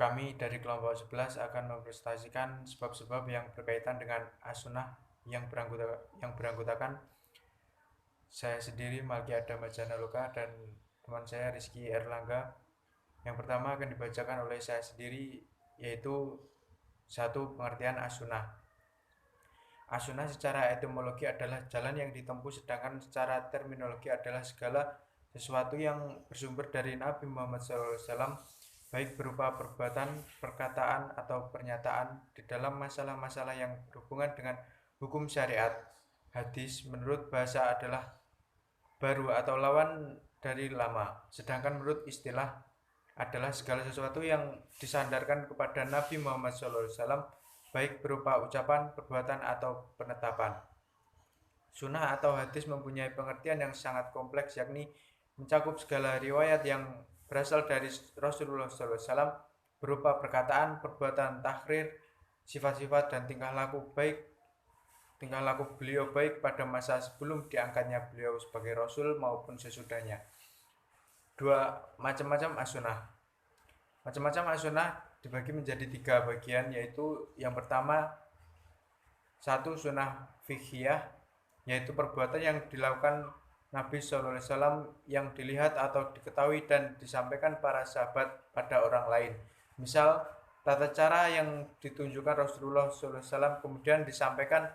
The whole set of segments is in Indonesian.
Kami dari kelompok 11 akan mempresentasikan sebab-sebab yang berkaitan dengan as-sunnah yang beranggotakan saya sendiri Malki Adam Janaluka dan teman saya Rizky Erlangga. Yang pertama akan dibacakan oleh saya sendiri, yaitu satu, pengertian as-sunnah. As-sunnah secara etimologi adalah jalan yang ditempuh, sedangkan secara terminologi adalah segala sesuatu yang bersumber dari Nabi Muhammad SAW, baik berupa perbuatan, perkataan, atau pernyataan di dalam masalah-masalah yang berhubungan dengan hukum syariat. Hadis menurut bahasa adalah baru atau lawan dari lama, sedangkan menurut istilah adalah segala sesuatu yang disandarkan kepada Nabi Muhammad SAW, baik berupa ucapan, perbuatan, atau penetapan. Sunnah atau hadis mempunyai pengertian yang sangat kompleks, yakni mencakup segala riwayat yang berasal dari Rasulullah SAW berupa perkataan, perbuatan, takrir, sifat-sifat, dan tingkah laku beliau baik pada masa sebelum diangkatnya beliau sebagai Rasul maupun sesudahnya. Dua, macam-macam as-sunnah. Macam-macam as-sunnah dibagi menjadi 3 bagian, yaitu yang pertama, satu, sunnah fiqhiyah, yaitu perbuatan yang dilakukan Nabi SAW yang dilihat atau diketahui dan disampaikan para sahabat pada orang lain. Misal, tata cara yang ditunjukkan Rasulullah SAW kemudian disampaikan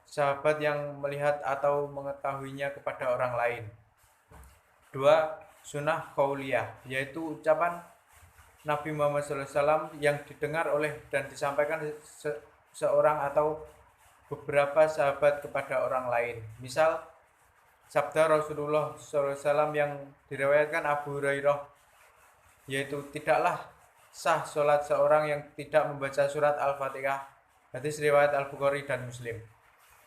sahabat yang melihat atau mengetahuinya kepada orang lain. Dua, sunnah qauliyah, yaitu ucapan Nabi Muhammad SAW yang didengar oleh dan disampaikan seorang atau beberapa sahabat kepada orang lain. Misal, sabda Rasulullah SAW yang diriwayatkan Abu Hurairah, yaitu tidaklah sah sholat seorang yang tidak membaca surat Al-Fatihah. Hadis riwayat Al-Bukhari dan Muslim.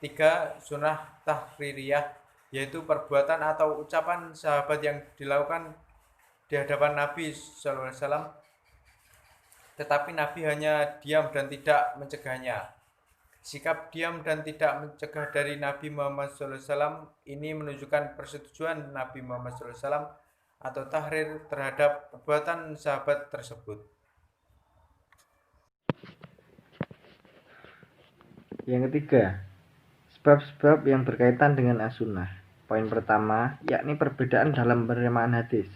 3, sunnah tahririyah, yaitu perbuatan atau ucapan sahabat yang dilakukan di hadapan Nabi SAW, tetapi Nabi hanya diam dan tidak mencegahnya. Sikap diam dan tidak mencegah dari Nabi Muhammad SAW ini menunjukkan persetujuan Nabi Muhammad SAW atau tahrir terhadap perbuatan sahabat tersebut. Yang ketiga, sebab-sebab yang berkaitan dengan as-sunnah. Poin pertama, yakni perbedaan dalam penerimaan hadis.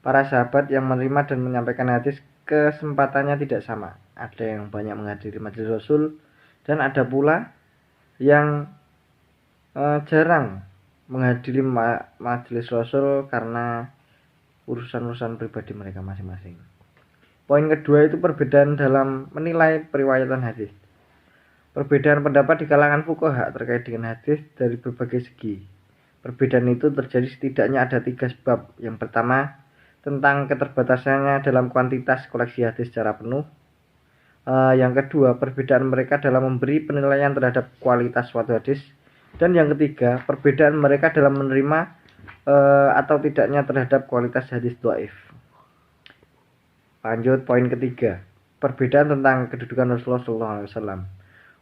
Para sahabat yang menerima dan menyampaikan hadis kesempatannya tidak sama. Ada yang banyak menghadiri majelis Rasul dan ada pula yang jarang menghadiri majelis Rasul karena urusan-urusan pribadi mereka masing-masing. Poin kedua itu perbedaan dalam menilai periwayatan hadis. Perbedaan pendapat di kalangan fuqaha terkait dengan hadis dari berbagai segi. Perbedaan itu terjadi setidaknya ada 3 sebab. Yang pertama, tentang keterbatasannya dalam kuantitas koleksi hadis secara penuh. Yang kedua, perbedaan mereka dalam memberi penilaian terhadap kualitas suatu hadis. Dan yang ketiga, perbedaan mereka dalam menerima atau tidaknya terhadap kualitas hadis dhaif. Lanjut poin ketiga, perbedaan tentang kedudukan Rasulullah SAW.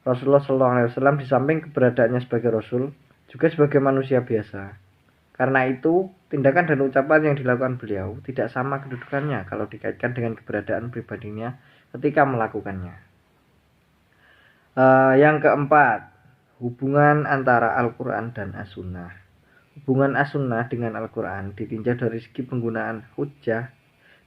Rasulullah SAW di samping keberadaannya sebagai Rasul, juga sebagai manusia biasa. Karena itu, tindakan dan ucapan yang dilakukan beliau tidak sama kedudukannya kalau dikaitkan dengan keberadaan pribadinya ketika melakukannya. Yang keempat, hubungan antara Al-Quran dan As-Sunnah. Hubungan As-Sunnah dengan Al-Quran ditinjau dari segi penggunaan hujjah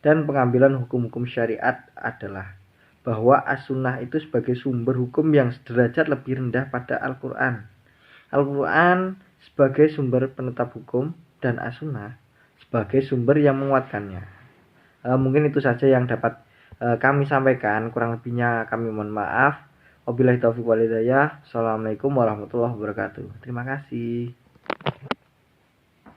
dan pengambilan hukum-hukum syariat adalah bahwa As-Sunnah itu sebagai sumber hukum yang sederajat lebih rendah pada Al-Quran. Al-Quran sebagai sumber penetap hukum dan As-Sunnah sebagai sumber yang menguatkannya. Mungkin itu saja yang dapat kami sampaikan. Kurang lebihnya kami mohon maaf. Wabillahi taufiq wal hidayah. Assalamualaikum warahmatullahi wabarakatuh. Terima kasih.